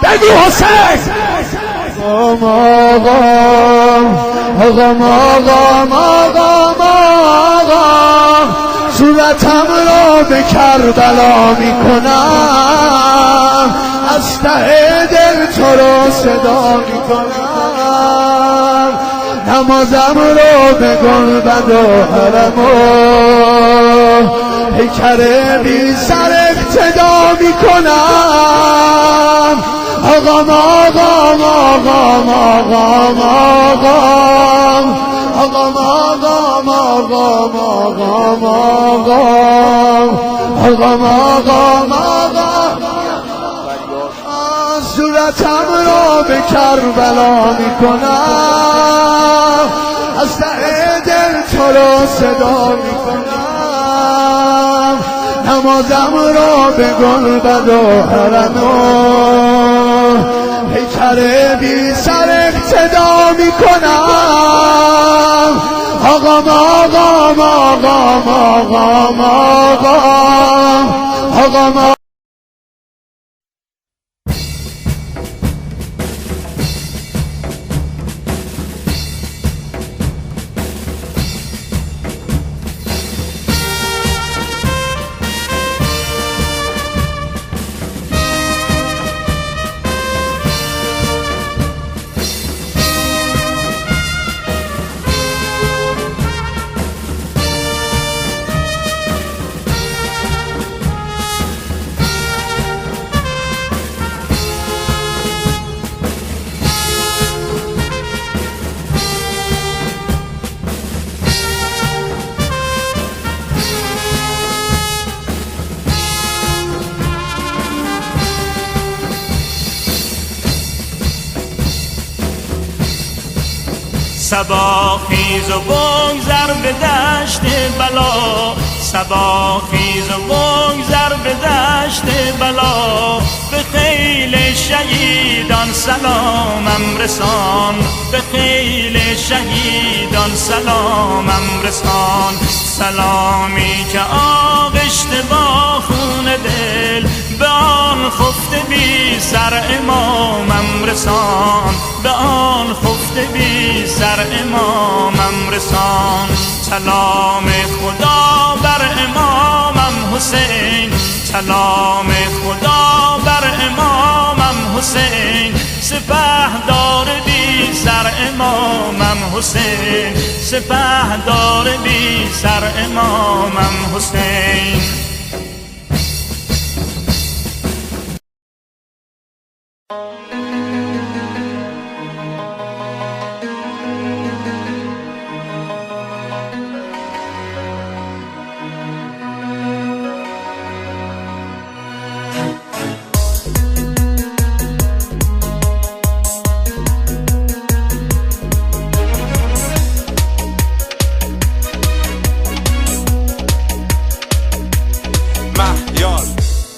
بگو حسین صورتم را به کربلا میکنم، از ته دل تو را صدا میکنم، نمازم را به گنبد و حرم و پیکر بی سر اقتدا میکنم. آقام آقام آقام آقام آقام آقام آقام آقام آقام آقام آقام آقام صورتم را به کربلا میکنم، از ته دل تو را صدا میکنم، نمازم را به گنبد و حرم و پیکر بی سر اقتدا میکنم. آقام آقام آقام آقام آقام آقام صبا خیز و بگذر به دشت بلا، صبا خیز و بگذر به دشت بلا، به خیل شهیدان سلامم رسان، به خیل شهیدان سلامم رسان. سلامی که آغشته با خون دل، به آن خفته بی سر امامم رسان، به آن خفته بی سر امامم رسان. سلام خدا بر امامم حسین، سلام خدا بر امامم حسین، سپهدار بی سر امامم حسین، سپهدار بی سر امامم حسین.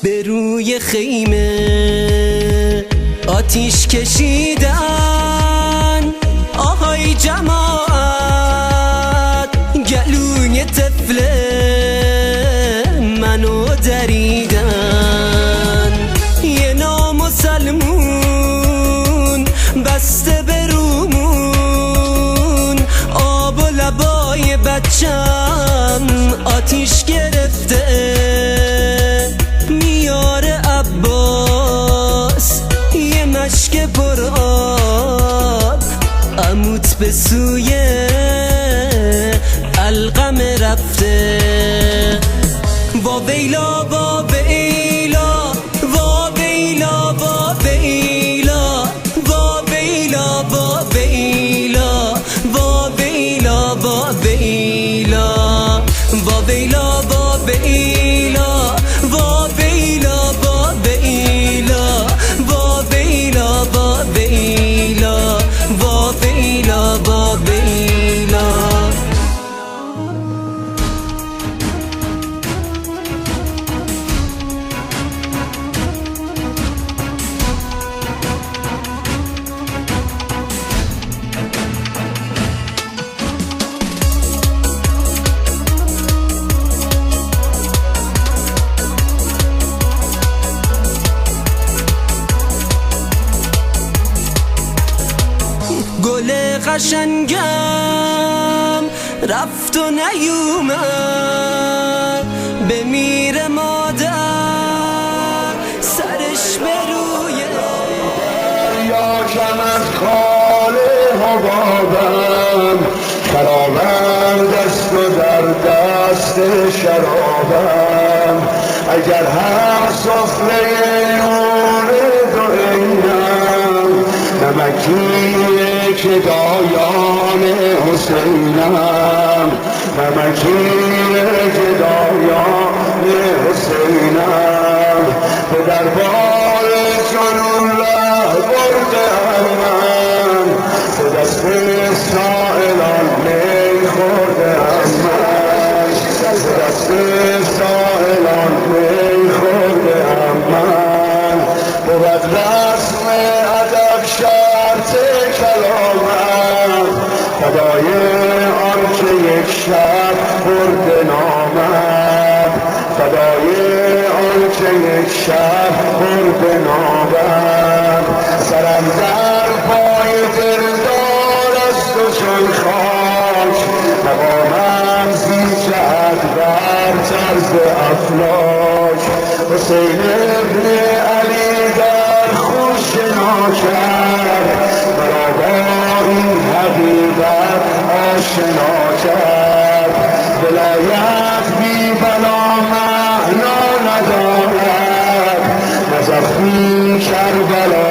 به روی خیمه آتیش کشیدن، آهای جماعت گلوی طفل منو دریدن. یه نامسلمون بسته به رومون، آب و لبای بچم آتیش گرفته. مشک پر آب عموت به سوی القم رفته. وا ویلا وا ویلا وا ویلا وا ویلا وا ویلا وا ویلا وا ویلا وا ویلا وا ویلا وا ویلا وا ویلا وا ویلا وا ویلا وا ویلا گل قشنگم رفت و نیومد، بمیره مادر سرش به روی یا کمر خال حبابم، شرابم دست و در دست شرابم. اگر هم سفره نور دو اینم، نمکیه که دایان حسینم، نمکیه که دایان حسینم. به دربار جنون ره بردم من، به دست سائلان می خوردم من، به دست سائلان می خوردم من. بود رسم ادب شرط کلامم، فدای آن که یک شب برد نامد، فدای آن که یک شب برد نامد. سرم در پای دلدار است و چون خاک، مقامم زی جهت بر طرز افلاک. حسین ابن علی در خود شنا کرد، مرا با این حقیقت آشنا کرد. ولایت بی بلا معنا ندارد، نزفی کربلا